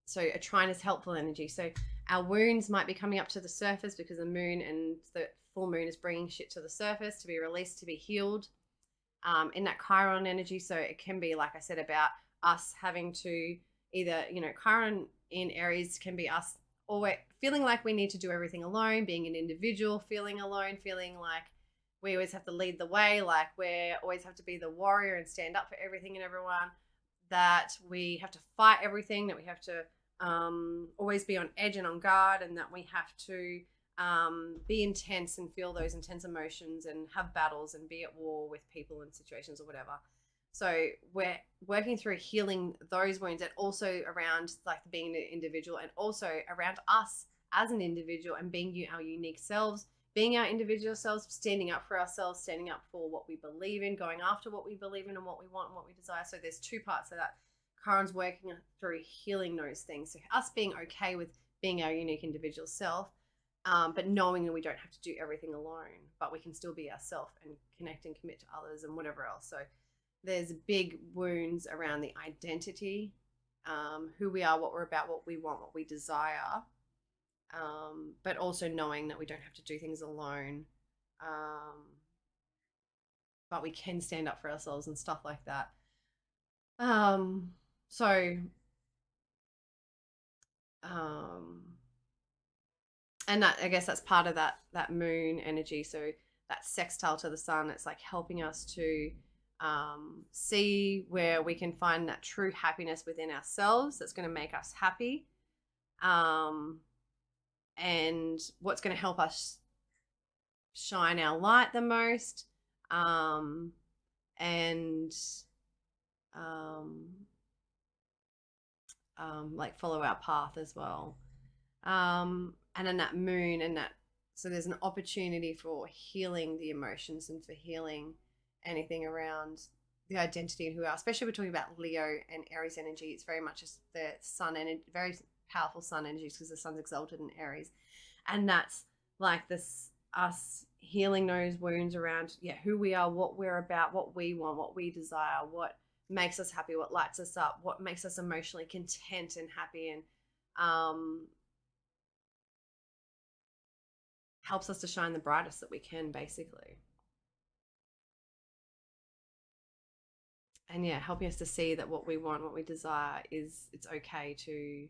So a trine is helpful energy. So our wounds might be coming up to the surface because the moon and the full moon is bringing shit to the surface to be released, to be healed. In that Chiron energy. So it can be, like I said, about us having to either, Chiron in Aries can be us always feeling like we need to do everything alone, being an individual, feeling alone, feeling like we always have to lead the way, like we always have to be the warrior and stand up for everything and everyone, that we have to fight everything, that we have to always be on edge and on guard, and that we have to be intense and feel those intense emotions and have battles and be at war with people and situations or whatever. So we're working through healing those wounds, and also around like being an individual, and also around us as an individual and being our unique selves, being our individual selves, standing up for ourselves, standing up for what we believe in, going after what we believe in and what we want and what we desire. So there's 2 parts of that. Chiron's working through healing those things. So us being okay with being our unique individual self, but knowing that we don't have to do everything alone, but we can still be ourselves and connect and commit to others and whatever else. So there's big wounds around the identity, who we are, what we're about, what we want, what we desire, but also knowing that we don't have to do things alone, but we can stand up for ourselves and stuff like that. And that, I guess that's part of that moon energy. So that sextile to the sun, it's like helping us to see where we can find that true happiness within ourselves that's going to make us happy, and what's going to help us shine our light the most, like follow our path as well. And then that moon and that, so there's an opportunity for healing the emotions and for healing anything around the identity and who we are. Especially we're talking about Leo and Aries energy. It's very much just the sun and very powerful sun energy because the sun's exalted in Aries, and that's like this us healing those wounds around who we are, what we're about, what we want, what we desire, what makes us happy, what lights us up, what makes us emotionally content and happy, and helps us to shine the brightest that we can, basically. And helping us to see that what we want, what we desire, is it's okay to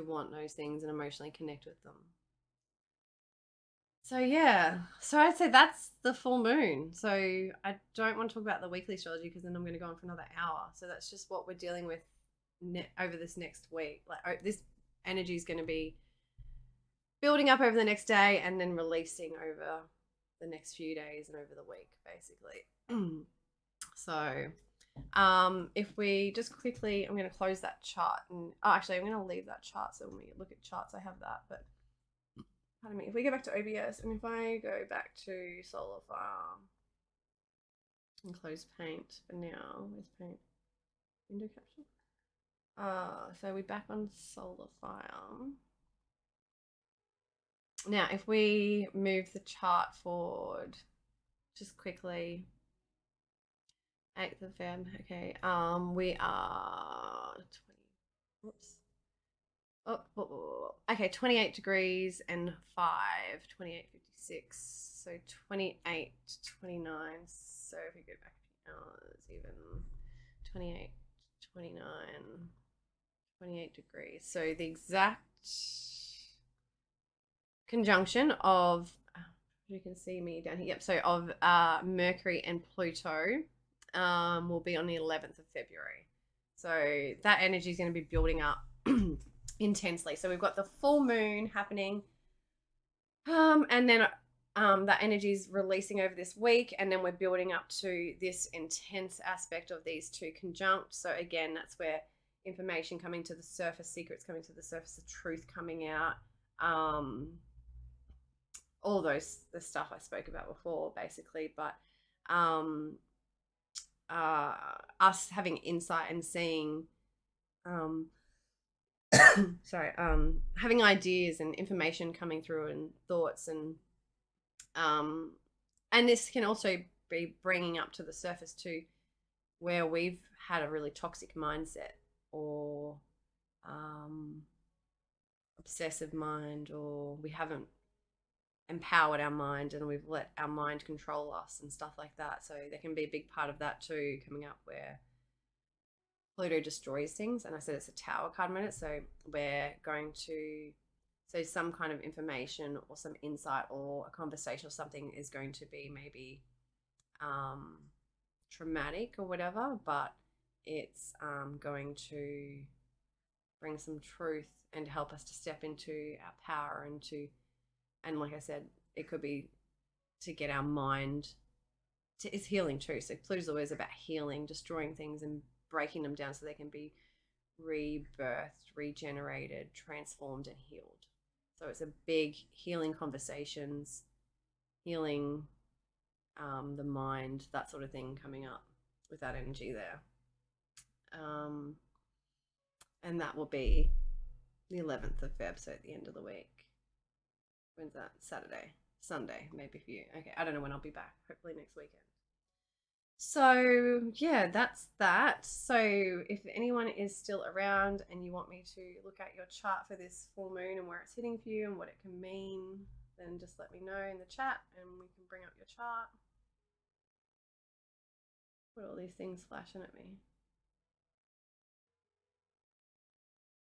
want those things and emotionally connect with them. So so I'd say that's the full moon. So I don't want to talk about the weekly astrology because then I'm going to go on for another hour. So that's just what we're dealing with over this next week. Like this energy is going to be building up over the next day and then releasing over the next few days and over the week, basically. So if we just quickly, I'm going to close that chart, and actually I'm going to leave that chart so when we look at charts I have that. But pardon me, if we go back to OBS and if I go back to Solar Fire and close paint for now, where's paint? Window capture. So we're back on Solar Fire. Now, if we move the chart forward, just quickly, 8th of Feb. Okay, we are 20. Whoops. Okay, 28 degrees and 5, 28.56. So 28, 29. So if we go back a few hours, even 28, 29, 28 degrees. So the exact conjunction of, you can see me down here. Yep. So of Mercury and Pluto will be on the 11th of February. So that energy is going to be building up intensely. So we've got the full moon happening, and then that energy is releasing over this week, and then we're building up to this intense aspect of these two conjunct. So again, that's where information coming to the surface, secrets coming to the surface, the truth coming out, all the stuff I spoke about before, basically. But us having insight and seeing having ideas and information coming through and thoughts, and this can also be bringing up to the surface too where we've had a really toxic mindset or obsessive mind, or we haven't empowered our mind and we've let our mind control us and stuff like that. So there can be a big part of that too coming up where Pluto destroys things. And I said it's a Tower card minute, so we're going to, so some kind of information or some insight or a conversation or something is going to be maybe traumatic or whatever, but it's going to bring some truth and help us to step into our power and like I said, it could be to get our mind to, it's healing too. So Pluto's always about healing, destroying things and breaking them down so they can be rebirthed, regenerated, transformed, and healed. So it's a big healing conversations, healing the mind, that sort of thing coming up with that energy there. And that will be the 11th of Feb, so at the end of the week. When's that? Saturday, Sunday, maybe for you. Okay, I don't know when I'll be back. Hopefully next weekend. So yeah, that's that. So if anyone is still around and you want me to look at your chart for this full moon and where it's hitting for you and what it can mean, then just let me know in the chat and we can bring up your chart. What are all these things flashing at me?